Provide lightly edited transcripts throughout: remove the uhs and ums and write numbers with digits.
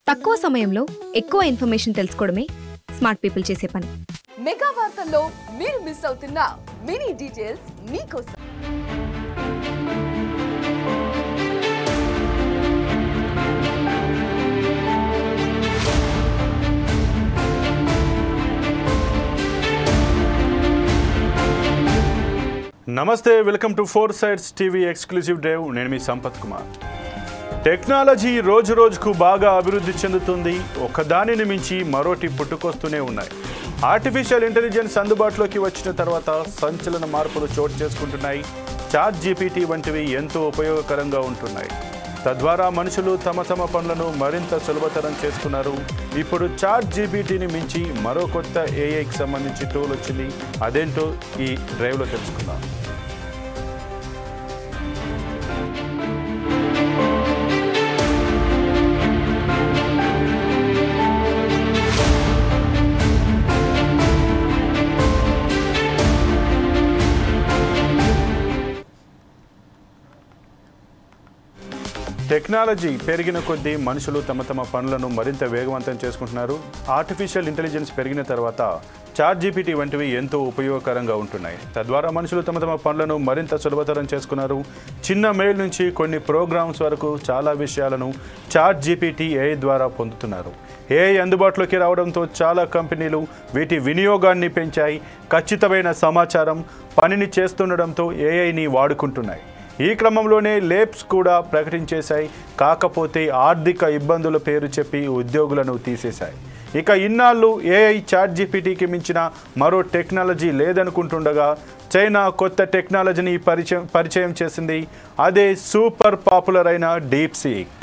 తక్కువ సమయంలో ఎక్కువ ఇన్ఫర్మేషన్ తెలుసుకోవడమే స్మార్ట్ పీపుల్ చేసే పని. మెగా వార్తల్లో మీరు మిస్ అవుతున్న మినీ డీటెయిల్స్ మీకోసం. నమస్తే, welcome to four sides TV exclusive drive. నేను మీ సంపత్ కుమార్. టెక్నాలజీ రోజు రోజుకు బాగా అభివృద్ధి చెందుతుంది. ఒకదానిని మించి మరోటి పుట్టుకొస్తూనే ఉన్నాయి. ఆర్టిఫిషియల్ ఇంటెలిజెన్స్ అందుబాటులోకి వచ్చిన తర్వాత సంచలన మార్పులు చోటు చేసుకుంటున్నాయి. చాట్ జీపీటీ వంటివి ఎంతో ఉపయోగకరంగా ఉంటున్నాయి. తద్వారా మనుషులు తమ పనులను మరింత సులభతరం చేస్తున్నారు. ఇప్పుడు చాట్ జీపీటీని మించి మరో కొత్త ఏఐకి సంబంధించి టూల్ వచ్చింది. అదేంటో ఈ డ్రైవ్లో తెలుసుకుందాం. టెక్నాలజీ పెరిగిన కొద్దీ మనుషులు తమ పనులను మరింత వేగవంతం చేసుకుంటున్నారు. ఆర్టిఫిషియల్ ఇంటెలిజెన్స్ పెరిగిన తర్వాత చాట్ జీపీటీ వంటివి ఎంతో ఉపయోగకరంగా ఉంటున్నాయి. తద్వారా మనుషులు తమ పనులను మరింత సులభతరం చేసుకున్నారు. చిన్న మెయిల్ నుంచి కొన్ని ప్రోగ్రామ్స్ వరకు చాలా విషయాలను చాట్ జీపీటీ ఏఐ ద్వారా పొందుతున్నారు. ఏఐ అందుబాటులోకి రావడంతో చాలా కంపెనీలు వీటి వినియోగాన్ని పెంచాయి. ఖచ్చితమైన సమాచారం పనిని చేస్తుండడంతో ఏఐని వాడుకుంటున్నాయి. ఈ క్రమంలోనే లేబ్స్ కూడా ప్రకటించేశాయి. కాకపోతే ఆర్థిక ఇబ్బందుల పేరు చెప్పి ఉద్యోగులను తీసేశాయి. ఇక ఇన్నాళ్ళు ఏఐ చాట్ జీపీటీకి మించిన మరో టెక్నాలజీ లేదనుకుంటుండగా చైనా కొత్త టెక్నాలజీని పరిచయం చేసింది. అదే సూపర్ పాపులర్ అయిన డీప్ సీక్.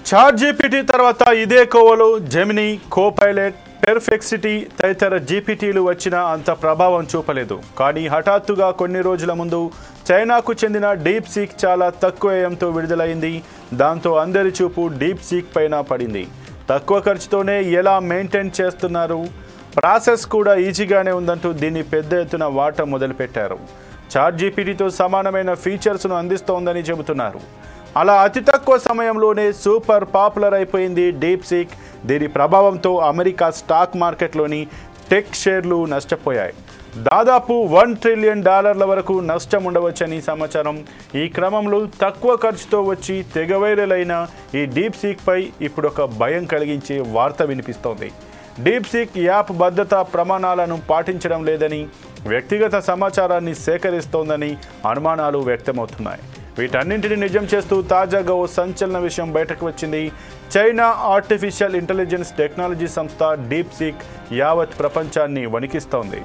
చాట్ జీపీటీ తర్వాత ఇదే కోవలో జెమినీ, కోపైలట్, పెర్ఫెక్సిటీ తదితర జీపీటీలు వచ్చినా అంత ప్రభావం చూపలేదు. కానీ హఠాత్తుగా కొన్ని రోజుల ముందు చైనాకు చెందిన డీప్ సీక్ చాలా తక్కువ వ్యయంతో విడుదలైంది. దాంతో అందరి చూపు డీప్ సీక్ పైన పడింది. తక్కువ ఖర్చుతోనే ఎలా మెయింటైన్ చేస్తున్నారు, ప్రాసెస్ కూడా ఈజీగానే ఉందంటూ దీన్ని పెద్ద ఎత్తున వాడటం మొదలుపెట్టారు. చాట్ జీపీటీతో సమానమైన ఫీచర్స్ను అందిస్తోందని చెబుతున్నారు. అలా అతి తక్కువ సమయంలోనే సూపర్ పాపులర్ అయిపోయింది డీప్ సీక్. దీని ప్రభావంతో అమెరికా స్టాక్ మార్కెట్లోని టెక్ షేర్లు నష్టపోయాయి. దాదాపు $1 ట్రిలియన్ వరకు నష్టం ఉండవచ్చని సమాచారం. ఈ క్రమంలో తక్కువ ఖర్చుతో వచ్చి తెగ వైరల్ అయిన ఈ డీప్ సీక్పై ఇప్పుడు ఒక భయం కలిగించే వార్త వినిపిస్తోంది. డీప్ సీక్ యాప్ భద్రతా ప్రమాణాలను పాటించడం లేదని, వ్యక్తిగత సమాచారాన్ని సేకరిస్తోందని అనుమానాలు వ్యక్తమవుతున్నాయి. వీటన్నింటినీ నిజం చేస్తూ తాజాగా ఓ సంచలన విషయం బయటకు వచ్చింది. చైనా ఆర్టిఫిషియల్ ఇంటెలిజెన్స్ టెక్నాలజీ సంస్థ డీప్ సీక్ యావత్ ప్రపంచాన్ని వణికిస్తోంది.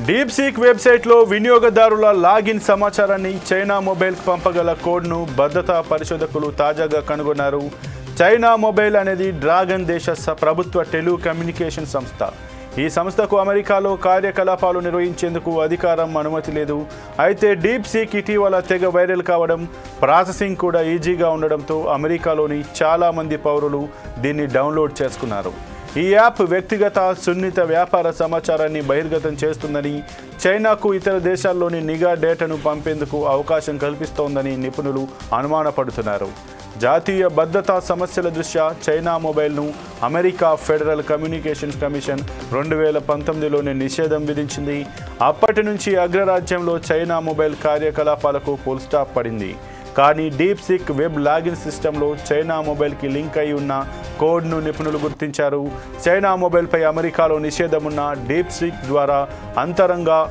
డీప్ సీక్ వెబ్సైట్లో వినియోగదారుల లాగిన్ సమాచారాన్ని చైనా మొబైల్కి పంపగల కోడ్ను భద్రతా పరిశోధకులు తాజాగా కనుగొన్నారు. చైనా మొబైల్ అనేది డ్రాగన్ దేశ ప్రభుత్వ టెలికమ్యూనికేషన్ సంస్థ. ఈ సంస్థకు అమెరికాలో కార్యకలాపాలు నిర్వహించేందుకు అధికారం, అనుమతి లేదు. అయితే డీప్ సీక్ ఇటీవల తెగ వైరల్ కావడం, ప్రాసెసింగ్ కూడా ఈజీగా ఉండడంతో అమెరికాలోని చాలామంది పౌరులు దీన్ని డౌన్లోడ్ చేసుకున్నారు. ఈ యాప్ వ్యక్తిగత సున్నిత వ్యాపార సమాచారాన్ని బహిర్గతం చేస్తుందని, చైనాకు ఇతర దేశాల్లోని నిఘా డేటాను పంపేందుకు అవకాశం కల్పిస్తోందని నిపుణులు అనుమానపడుతున్నారు. జాతీయ భద్రతా సమస్యల దృష్ట్యా చైనా మొబైల్ను అమెరికా ఫెడరల్ కమ్యూనికేషన్స్ కమిషన్ 2019లోనే నిషేధం విధించింది. అప్పటి నుంచి అగ్రరాజ్యంలో చైనా మొబైల్ కార్యకలాపాలకు ఫుల్ స్టాప్ పడింది. కానీ డీప్ సీక్ వెబ్ లాగిన్ సిస్టంలో చైనా మొబైల్కి లింక్ అయి ఉన్న కోడ్ను నిపుణులు గుర్తించారు. చైనా మొబైల్పై అమెరికాలో నిషేధం ఉన్న డీప్ సీక్ ద్వారా అంతరంగా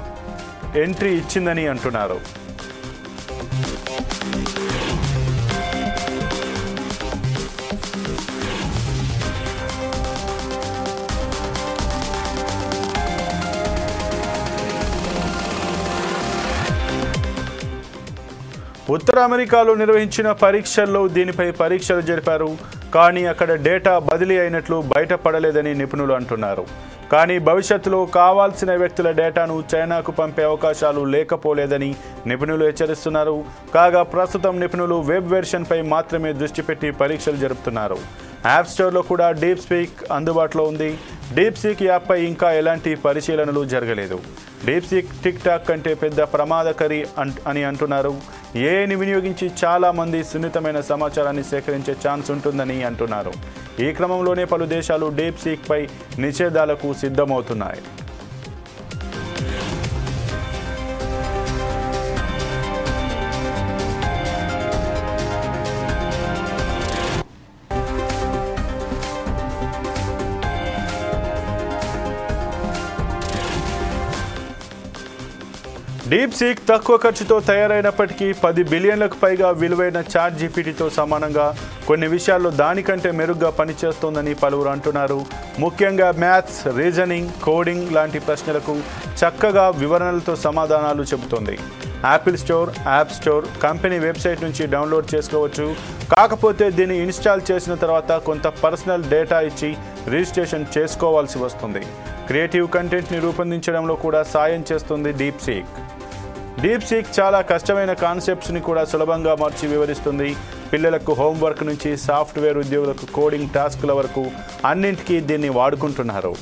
ఎంట్రీ ఇచ్చిందని అంటున్నారు. ఉత్తర అమెరికాలో నిర్వహించిన పరీక్షల్లో దీనిపై పరీక్షలు జరిపారు. కానీ అక్కడ డేటా బదిలీ అయినట్లు బయటపడలేదని నిపుణులు అంటున్నారు. కానీ భవిష్యత్తులో కావాల్సిన వ్యక్తుల డేటాను చైనాకు పంపే అవకాశాలు లేకపోలేదని నిపుణులు హెచ్చరిస్తున్నారు. కాగా ప్రస్తుతం నిపుణులు వెబ్ వెర్షన్పై మాత్రమే దృష్టి పెట్టి పరీక్షలు జరుపుతున్నారు. యాప్ స్టోర్లో కూడా డీప్ సీక్ అందుబాటులో ఉంది. డీప్ సీక్ యాప్పై ఇంకా ఎలాంటి పరిశీలనలు జరగలేదు. డీప్ సీక్ టిక్ టాక్ కంటే పెద్ద ప్రమాదకరి అని అంటున్నారు. ఏఐని వినియోగించి చాలా మంది సున్నితమైన సమాచారాన్ని సేకరించే ఛాన్స్ ఉంటుందని అంటున్నారు. ఈ క్రమంలోనే పలు దేశాలు డీప్ సీక్ పై నిషేధాలకు సిద్ధమవుతున్నాయి. డీప్ సీక్ తక్కువ ఖర్చుతో తయారైనప్పటికీ 10 బిలియన్లకు పైగా విలువైన చాట్ జీపీటీతో సమానంగా కొన్ని విషయాల్లో దానికంటే మెరుగ్గా పనిచేస్తోందని పలువురు అంటున్నారు. ముఖ్యంగా మ్యాథ్స్, రీజనింగ్, కోడింగ్ లాంటి ప్రశ్నలకు చక్కగా వివరణలతో సమాధానాలు చెబుతోంది. Apple store, app store, company website నుంచి డౌన్లోడ్ చేసుకోవచ్చు. కాకపోతే దీన్ని ఇన్స్టాల్ చేసిన తర్వాత కొంత పర్సనల్ డేటా ఇచ్చి రిజిస్ట్రేషన్ చేసుకోవాల్సి వస్తుంది. క్రియేటివ్ కంటెంట్ని రూపొందించడంలో కూడా సాయం చేస్తుంది డీప్ సీక్. డీప్ సీక్ చాలా కష్టమైన కాన్సెప్ట్స్ని కూడా సులభంగా మార్చి వివరిస్తుంది. పిల్లలకు హోంవర్క్ నుంచి సాఫ్ట్వేర్ ఉద్యోగులకు కోడింగ్ టాస్క్ల వరకు అన్నింటికీ దీన్ని వాడుకుంటున్నారు.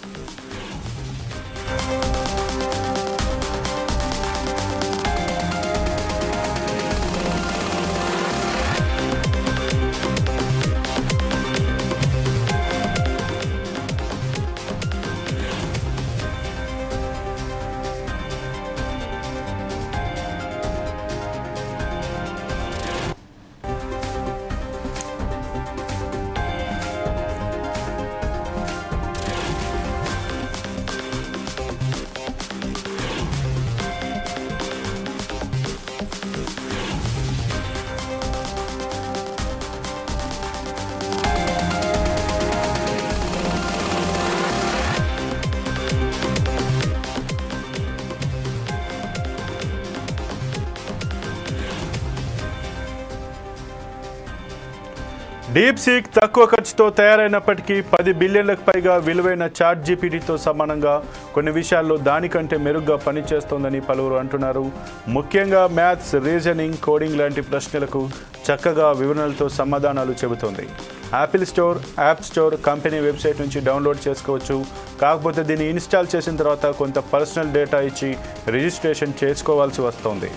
డీప్ సీక్ తక్కువ ఖర్చుతో తయారైనప్పటికీ 10 బిలియన్లకు పైగా విలువైన చాట్ జీపీటీతో సమానంగా కొన్ని విషయాల్లో దానికంటే మెరుగ్గా పనిచేస్తోందని పలువురు అంటున్నారు. ముఖ్యంగా మ్యాథ్స్, రీజనింగ్, కోడింగ్ లాంటి ప్రశ్నలకు చక్కగా వివరణలతో సమాధానాలు చెబుతోంది. Apple store, app store, company website నుంచి డౌన్లోడ్ చేసుకోవచ్చు. కాకపోతే దీన్ని ఇన్స్టాల్ చేసిన తర్వాత కొంత పర్సనల్ డేటా ఇచ్చి రిజిస్ట్రేషన్ చేసుకోవాల్సి వస్తోంది.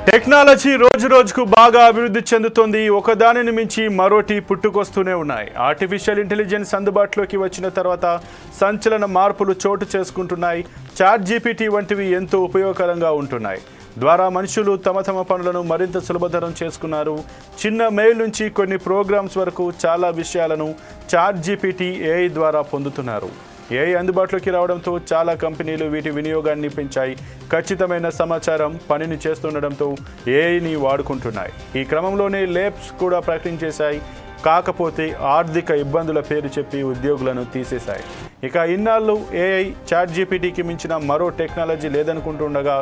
టెక్నాలజీ రోజు రోజుకు బాగా అభివృద్ధి చెందుతోంది. ఒకదానిని మించి మరోటి పుట్టుకొస్తూనే ఉన్నాయి. ఆర్టిఫిషియల్ ఇంటెలిజెన్స్ అందుబాటులోకి వచ్చిన తర్వాత సంచలన మార్పులు చోటు చేసుకుంటున్నాయి. చాట్ జీపీటీ వంటివి ఎంతో ఉపయోగకరంగా ఉంటున్నాయి. ద్వారా మనుషులు తమ పనులను మరింత సులభతరం చేసుకున్నారు. చిన్న మెయిల్ నుంచి కొన్ని ప్రోగ్రామ్స్ వరకు చాలా విషయాలను చాట్ జీపీటీ ఏఐ ద్వారా పొందుతున్నారు. ఏఐ అందుబాటులోకి రావడంతో చాలా కంపెనీలు వీటి వినియోగాన్ని పెంచాయి. ఖచ్చితమైన సమాచారం పనిని చేస్తుండడంతో ఏఐని వాడుకుంటున్నాయి. ఈ క్రమంలోనే లేబ్స్ కూడా ప్రకటించేశాయి. కాకపోతే ఆర్థిక ఇబ్బందుల పేరు చెప్పి ఉద్యోగులను తీసేశాయి. ఇక ఇన్నాళ్ళు ఏఐ చాట్ జీపీటీకి మించిన మరో టెక్నాలజీ లేదనుకుంటుండగా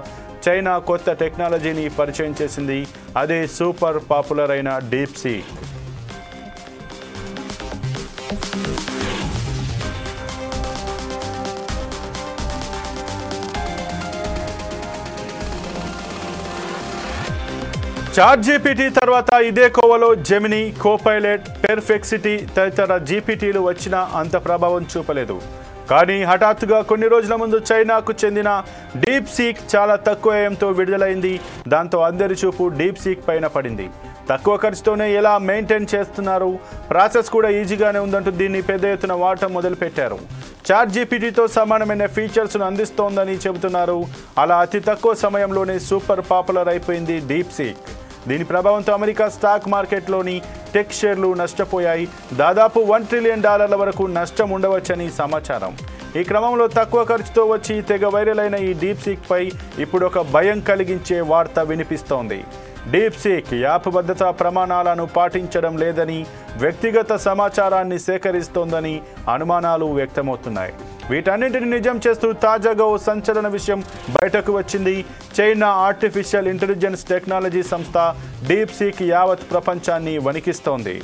చైనా కొత్త టెక్నాలజీని పరిచయం చేసింది. అదే సూపర్ పాపులర్ అయిన డీప్ సీక్. చాట్ జీపీటీ తర్వాత ఇదే కోవలో జెమినీ, కోపైలట్, పెర్ఫెక్సిటీ తదితర జీపీటీలు వచ్చినా అంత ప్రభావం చూపలేదు. కానీ హఠాత్తుగా కొన్ని రోజుల ముందు చైనాకు చెందిన డీప్సీక్ చాలా తక్కువ వ్యయంతో విడుదలైంది. దాంతో అందరి చూపు డీప్సీక్ పైన పడింది. తక్కువ ఖర్చుతోనే ఎలా మెయింటైన్ చేస్తున్నారు, ప్రాసెస్ కూడా ఈజీగానే ఉందంటూ దీన్ని పెద్ద ఎత్తున వాడటం మొదలుపెట్టారు. చాట్ జీపీటీతో సమానమైన ఫీచర్స్ను అందిస్తోందని చెబుతున్నారు. అలా అతి తక్కువ సమయంలోనే సూపర్ పాపులర్ అయిపోయింది డీప్సీక్. దీని ప్రభావంతో అమెరికా స్టాక్ మార్కెట్లోని టెక్ షేర్లు నష్టపోయాయి. దాదాపు $1 ట్రిలియన్ వరకు నష్టం ఉండవచ్చని సమాచారం. ఈ క్రమంలో తక్కువ ఖర్చుతో వచ్చి తెగ వైరల్ అయిన ఈ డీప్సీక్ పై ఇప్పుడు ఒక భయం కలిగించే వార్త వినిపిస్తోంది. డీప్సీక్ యాప్ భద్రతా ప్రమాణాలను పాటించడం లేదని, వ్యక్తిగత సమాచారాన్ని సేకరిస్తోందని అనుమానాలు వ్యక్తమవుతున్నాయి. వీటన్నింటిని నిజం చేస్తూ తాజాగా ఓ సంచలన విషయం బయటకు వచ్చింది. చైనా ఆర్టిఫిషియల్ ఇంటెలిజెన్స్ టెక్నాలజీ సంస్థ డీప్సీక్ యావత్ ప్రపంచాన్ని వణికిస్తోంది.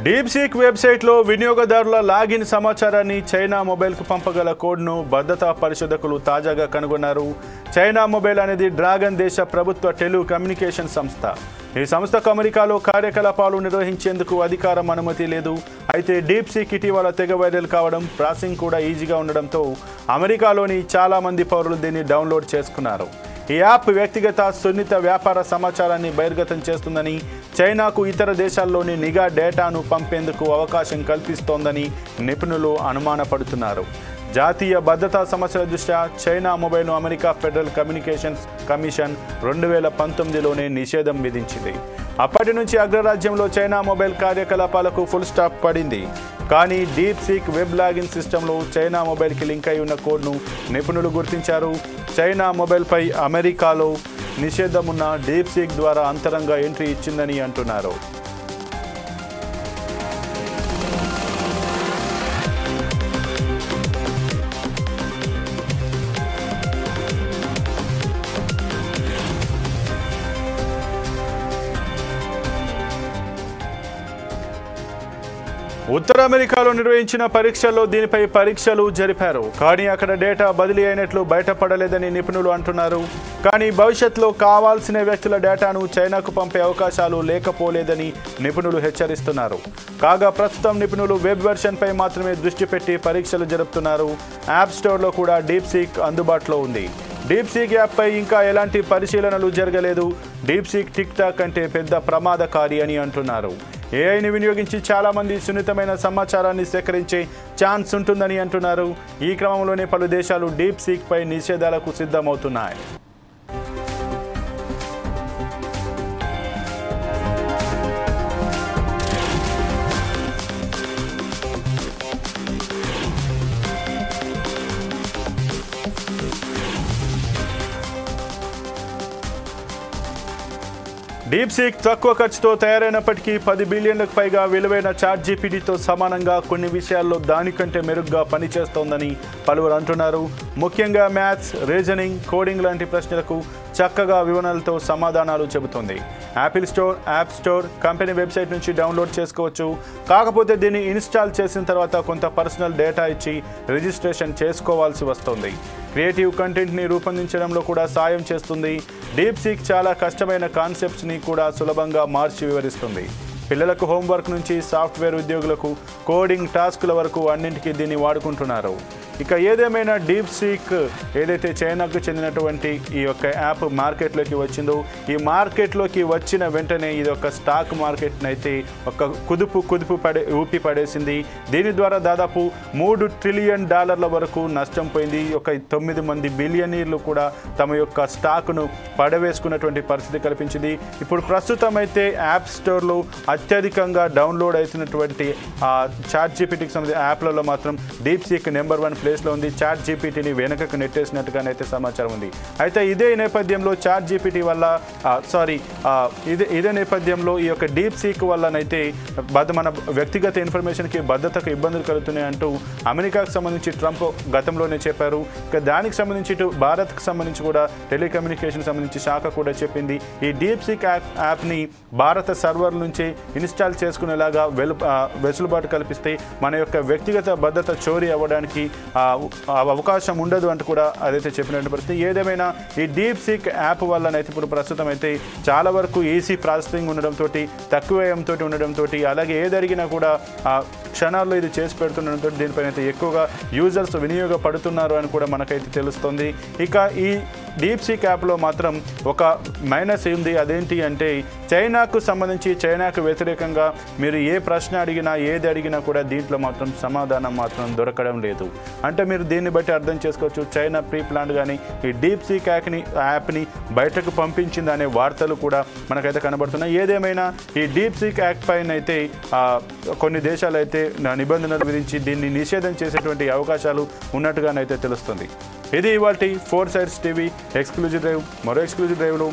డీప్సీక్ వెబ్సైట్లో వినియోగదారుల లాగిన్ సమాచారాన్ని చైనా మొబైల్కు పంపగల కోడ్ను భద్రతా పరిశోధకులు తాజాగా కనుగొన్నారు. చైనా మొబైల్ అనేది డ్రాగన్ దేశ ప్రభుత్వ టెలికమ్యూనికేషన్ సంస్థ. ఈ సంస్థకు అమెరికాలో కార్యకలాపాలు నిర్వహించేందుకు అధికారం, అనుమతి లేదు. అయితే డీప్సీక్ ఇటీవల తెగ వైరల్ కావడం, ప్రాసెసింగ్ కూడా ఈజీగా ఉండడంతో అమెరికాలోని చాలామంది పౌరులు దీన్ని డౌన్లోడ్ చేసుకున్నారు. ఈ యాప్ వ్యక్తిగత సున్నిత వ్యాపార సమాచారాన్ని బహిర్గతం చేస్తుందని, చైనాకు ఇతర దేశాల్లోని నిఘా డేటాను పంపేందుకు అవకాశం కల్పిస్తోందని నిపుణులు అనుమానపడుతున్నారు. జాతీయ భద్రతా సమస్యల దృష్ట్యా చైనా మొబైల్ను అమెరికా ఫెడరల్ కమ్యూనికేషన్స్ కమిషన్ 2019లోనే నిషేధం విధించింది. అప్పటి నుంచి అగ్రరాజ్యంలో చైనా మొబైల్ కార్యకలాపాలకు ఫుల్ స్టాప్ పడింది. కానీ డీప్సీక్ వెబ్ లాగిన్ సిస్టంలో చైనా మొబైల్కి లింక్ అయి ఉన్న కోడ్ను నిపుణులు గుర్తించారు. చైనా మొబైల్పై అమెరికాలో నిషేధం ఉన్న డీప్సీక్ ద్వారా అంతరంగ ఎంట్రీ ఇచ్చిందని అంటున్నారు. ఉత్తర అమెరికాలో నిర్వహించిన పరీక్షల్లో దీనిపై పరీక్షలు జరిపారు. కానీ అక్కడ డేటా బదిలీ అయినట్లు బయటపడలేదని నిపుణులు అంటున్నారు. కానీ భవిష్యత్తులో కావాల్సిన వ్యక్తుల డేటాను చైనాకు పంపే అవకాశాలు లేకపోలేదని నిపుణులు హెచ్చరిస్తున్నారు. కాగా ప్రస్తుతం నిపుణులు వెబ్ వెర్షన్పై మాత్రమే దృష్టి పెట్టి పరీక్షలు జరుపుతున్నారు. యాప్ స్టోర్లో కూడా డీప్సీక్ అందుబాటులో ఉంది. డీప్సీక్ యాప్పై ఇంకా ఎలాంటి పరిశీలనలు జరగలేదు. డీప్సీక్ టిక్ టాక్ అంటే పెద్ద ప్రమాదకారి అని అంటున్నారు. ఏఐని వినియోగించి చాలామంది సున్నితమైన సమాచారాన్ని సేకరించే ఛాన్స్ ఉంటుందని అంటున్నారు. ఈ క్రమంలోనే పలు దేశాలు డీప్సీక్ పై నిషేధాలకు సిద్ధమవుతున్నాయి. డీప్సీక్ తక్కువ ఖర్చుతో తయారైనప్పటికీ 10 బిలియన్లకు పైగా విలువైన చాట్ జీపీటీతో సమానంగా కొన్ని విషయాల్లో దానికంటే మెరుగ్గా పనిచేస్తోందని పలువురు అంటున్నారు. ముఖ్యంగా మ్యాథ్స్, రీజనింగ్, కోడింగ్ లాంటి ప్రశ్నలకు చక్కగా వివరణలతో సమాధానాలు చెబుతోంది. Apple store, app store, company website నుంచి డౌన్లోడ్ చేసుకోవచ్చు. కాకపోతే దీన్ని ఇన్స్టాల్ చేసిన తర్వాత కొంత పర్సనల్ డేటా ఇచ్చి రిజిస్ట్రేషన్ చేసుకోవాల్సి వస్తుంది. క్రియేటివ్ కంటెంట్ని రూపొందించడంలో కూడా సాయం చేస్తుంది. డీప్సీక్ చాలా కష్టమైన కాన్సెప్ట్స్ని కూడా సులభంగా మార్చి వివరిస్తుంది. పిల్లలకు హోంవర్క్ నుంచి సాఫ్ట్వేర్ ఉద్యోగులకు కోడింగ్ టాస్కుల వరకు అన్నింటికీ దీన్ని వాడుకుంటున్నారు. ఇక ఏదేమైనా డీప్సీక్ ఏదైతే చైనాకు చెందినటువంటి ఈ యొక్క యాప్ మార్కెట్లోకి వచ్చిందో, ఈ మార్కెట్లోకి వచ్చిన వెంటనే ఇది ఒక స్టాక్ మార్కెట్ని అయితే ఒక కుదుపు ఊపి పడేసింది. దీని ద్వారా దాదాపు $3 ట్రిలియన్ వరకు నష్టం పోయింది. ఒక 9 మంది బిలియనీర్లు కూడా తమ యొక్క స్టాక్ను పడవేసుకున్నటువంటి పరిస్థితి కల్పించింది. ఇప్పుడు ప్రస్తుతం అయితే యాప్ స్టోర్లో అత్యధికంగా డౌన్లోడ్ అవుతున్నటువంటి చాట్ జీపీటీకి సంబంధించిన యాప్లలో మాత్రం డీప్సీక్ నెంబర్ 1 ప్లేస్లో ఉంది. చాట్ జీపీటీని వెనకకు నెట్టేసినట్టుగానైతే సమాచారం ఉంది. అయితే ఇదే నేపథ్యంలో చాట్ జీపీటీ వల్ల ఇదే నేపథ్యంలో ఈ యొక్క డీప్ సీక్ వల్లనైతే మన వ్యక్తిగత ఇన్ఫర్మేషన్కి భద్రతకు ఇబ్బందులు కలుగుతున్నాయి అంటూ అమెరికాకు సంబంధించి ట్రంప్ గతంలోనే చెప్పారు. ఇక దానికి సంబంధించి ఇటు భారత్కు సంబంధించి కూడా టెలికమ్యూనికేషన్ సంబంధించి శాఖ కూడా చెప్పింది. ఈ డీప్ సీక్ యాప్ని భారత సర్వర్ నుంచి ఇన్స్టాల్ చేసుకునేలాగా వెసులుబాటు కల్పిస్తే మన యొక్క వ్యక్తిగత భద్రత చోరీ అవ్వడానికి అవకాశం ఉండదు అంటూ కూడా అదైతే చెప్పినట్టు పరిస్థితి. ఏదేమైనా ఈ డీప్ సీక్ యాప్ వల్లనైతే ఇప్పుడు ప్రస్తుతం అయితే చాలా వరకు ఈసీ ప్రాసెసింగ్ ఉండడంతో, తక్కువ వ్యయంతో ఉండడంతో, అలాగే ఏదరిగినా కూడా క్షణాల్లో ఇది చేసి పెడుతుండడంతో దీనిపైన అయితే ఎక్కువగా యూజర్స్ వినియోగపడుతున్నారు అని కూడా మనకైతే తెలుస్తుంది. ఇక ఈ డీప్ సీక్ యాప్లో మాత్రం ఒక మైనస్ ఉంది. అదేంటి అంటే చైనాకు సంబంధించి చైనాకు వ్యతిరేకంగా మీరు ఏ ప్రశ్న అడిగినా ఏది అడిగినా కూడా దీంట్లో మాత్రం సమాధానం మాత్రం దొరకడం లేదు. అంటే మీరు దీన్ని బట్టి అర్థం చేసుకోవచ్చు, చైనా ప్రీ ప్లాన్ కానీ ఈ డీప్ సీక్ యాప్ని బయటకు పంపించింది అనే వార్తలు కూడా మనకైతే కనబడుతున్నాయి. ఏదేమైనా ఈ డీప్ సీక్ యాప్ పైన అయితే కొన్ని దేశాలు అయితే నిబంధనలు విధించి దీన్ని నిషేధం చేసేటువంటి అవకాశాలు ఉన్నట్టుగానైతే తెలుస్తుంది. ఇది ఇవాల్టి 4 Sides టీవీ ఎక్స్క్లూజివ్ డ్రైవ్. మరో ఎక్స్క్లూజివ్ డ్రైవ్లో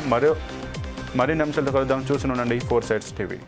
మరిన్ని అంశాలతో కలుద్దాం. చూసి ఉండండి 4 Sides టీవీ.